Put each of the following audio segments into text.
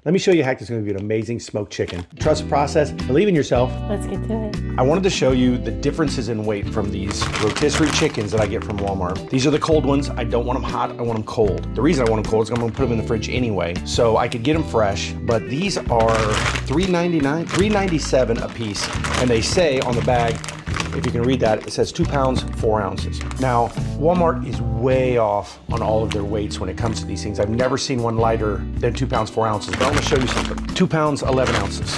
Let me show you a hack that's gonna be an amazing smoked chicken. Trust the process, believe in yourself. Let's get to it. I wanted to show you the differences in weight from these rotisserie chickens that I get from Walmart. These are the cold ones. I don't want them hot, I want them cold. The reason I want them cold is I'm gonna put them in the fridge anyway, so I could get them fresh, but these are $3.99, $3.97 a piece, and they say on the bag, if you can read that, it says 2 pounds, 4 ounces. Now, Walmart is way off on all of their weights when it comes to these things. I've never seen one lighter than 2 pounds, 4 ounces, but I'm gonna show you something. 2 pounds, 11 ounces.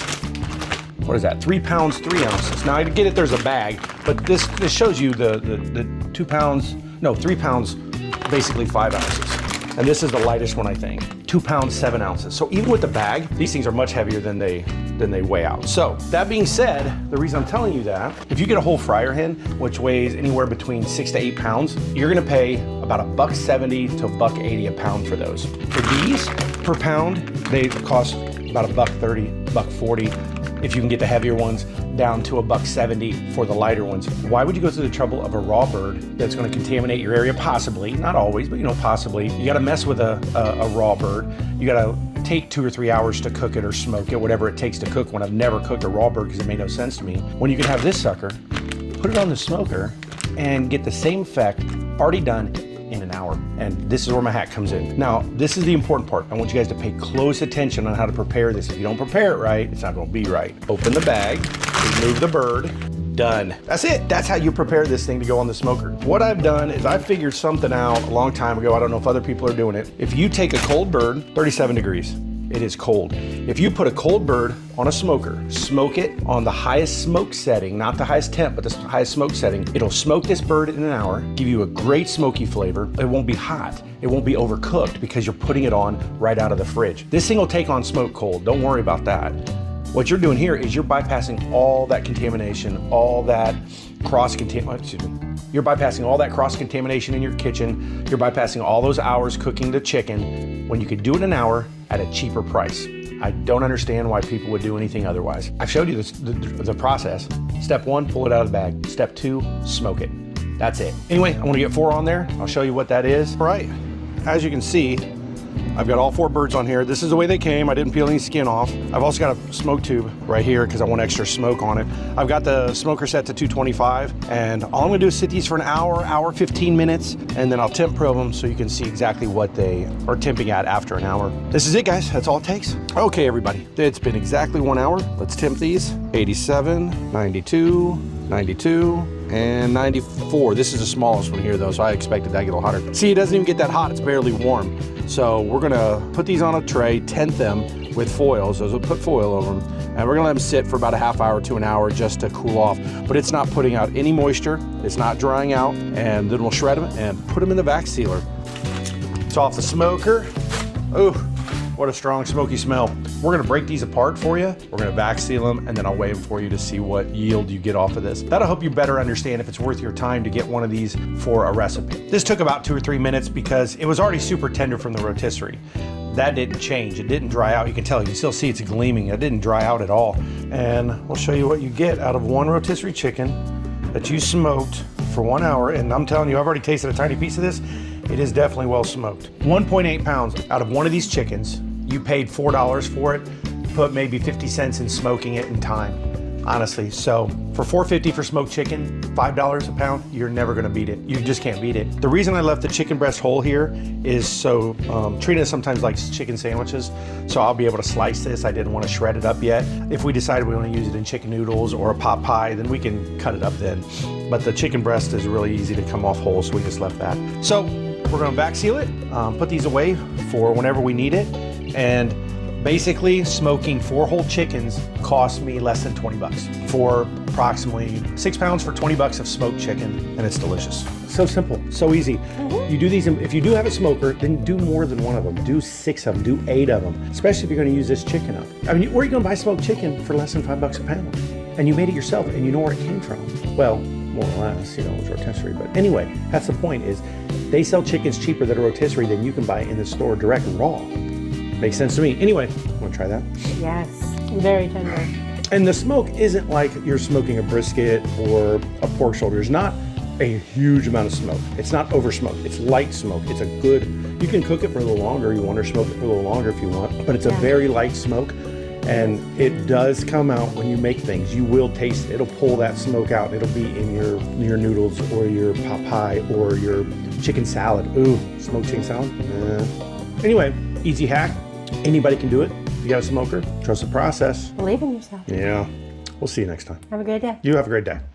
What is that? 3 pounds, 3 ounces. Now, I get it, there's a bag, but this shows you the 2 pounds, no, 3 pounds, basically 5 ounces. And this is the lightest one, I think. 2 pounds, 7 ounces. So even with the bag, these things are much heavier than they weigh out. So that being said, the reason I'm telling you that, if you get a whole fryer hen, which weighs anywhere between 6 to 8 pounds, you're gonna pay about $1.70 to $1.80 a pound for those. For these, per pound, they cost about $1.30, $1.40. If you can get the heavier ones, down to $1.70 for the lighter ones. Why would you go through the trouble of a raw bird that's gonna contaminate your area? Possibly, not always, but possibly. You gotta mess with a raw bird. You gotta take 2 or 3 hours to cook it or smoke it, whatever it takes to cook one. I've never cooked a raw bird because it made no sense to me. When you can have this sucker, put it on the smoker and get the same effect already done in an hour. And this is where my hack comes in. Now, this is the important part. I want you guys to pay close attention on how to prepare this. If you don't prepare it right, it's not gonna be right. Open the bag, remove the bird, done. That's it. That's how you prepare this thing to go on the smoker. What I've done is I figured something out a long time ago. I don't know if other people are doing it. If you take a cold bird, 37 degrees, it is cold. If you put a cold bird on a smoker, smoke it on the highest smoke setting, not the highest temp, but the highest smoke setting, it'll smoke this bird in an hour, give you a great smoky flavor. It won't be hot. It won't be overcooked because you're putting it on right out of the fridge. This thing will take on smoke cold. Don't worry about that. What you're doing here is you're bypassing all that contamination, all that You're bypassing all that cross-contamination in your kitchen. You're bypassing all those hours cooking the chicken when you could do it in an hour at a cheaper price. I don't understand why people would do anything otherwise. I've showed you the process. Step 1, pull it out of the bag. Step 2, smoke it. That's it. Anyway, I want to get 4 on there. I'll show you what that is. All right, as you can see, I've got all 4 birds on here. This is the way they came. I didn't peel any skin off. I've also got a smoke tube right here because I want extra smoke on it. I've got the smoker set to 225, and all I'm gonna do is sit these for an hour, 15 minutes, and then I'll temp probe them so you can see exactly what they are temping at after an hour. This is it, guys. That's all it takes. Okay, everybody. It's been exactly 1 hour. Let's temp these. 87, 92, 92, and 94. This is the smallest one here though, so I expected that to get a little hotter. See, it doesn't even get that hot, it's barely warm. So we're gonna put these on a tray, tent them with foils. Those will put foil over them. And we're gonna let them sit for about a half hour to an hour just to cool off. But it's not putting out any moisture, it's not drying out, and then we'll shred them and put them in the vac sealer. It's off the smoker. Ooh, what a strong smoky smell. We're gonna break these apart for you. We're gonna vac seal them, and then I'll weigh them for you to see what yield you get off of this. That'll help you better understand if it's worth your time to get one of these for a recipe. This took about 2 or 3 minutes because it was already super tender from the rotisserie. That didn't change, it didn't dry out. You can tell, you can still see it's gleaming. It didn't dry out at all. And we'll show you what you get out of one rotisserie chicken that you smoked for 1 hour. And I'm telling you, I've already tasted a tiny piece of this. It is definitely well smoked. 1.8 pounds out of one of these chickens. You paid $4 for it, put maybe 50 cents in smoking it in time, honestly. So for $4.50 for smoked chicken, $5 a pound, you're never gonna beat it. You just can't beat it. The reason I left the chicken breast whole here is so, treat it sometimes like chicken sandwiches, so I'll be able to slice this. I didn't wanna shred it up yet. If we decided we wanna use it in chicken noodles or a pot pie, then we can cut it up then. But the chicken breast is really easy to come off whole, so we just left that. So we're gonna vac seal it, put these away for whenever we need it. And basically smoking 4 whole chickens cost me less than 20 bucks for approximately 6 pounds for 20 bucks of smoked chicken, and it's delicious. So simple, so easy. You do these, if you do have a smoker, then do more than one of them. Do 6 of them, do 8 of them, especially if you're gonna use this chicken up. I mean, where are you gonna buy smoked chicken for less than $5 a pound? And you made it yourself and you know where it came from. Well, more or less, it was rotisserie, but anyway, that's the point is they sell chickens cheaper than a rotisserie than you can buy in the store direct raw. Makes sense to me. Anyway, wanna try that? Yes, very tender. And the smoke isn't like you're smoking a brisket or a pork shoulder. There's not a huge amount of smoke. It's not over smoked, it's light smoke. It's a good, you can cook it for a little longer. You want to smoke it for a little longer if you want, but it's a very light smoke. And it does come out when you make things. You will taste it. It'll pull that smoke out. It'll be in your noodles or your pot pie or your chicken salad. Ooh, smoked chicken salad. Anyway, easy hack. Anybody can do it. You got a smoker, trust the process. Believe in yourself. Yeah. We'll see you next time. Have a great day. You have a great day.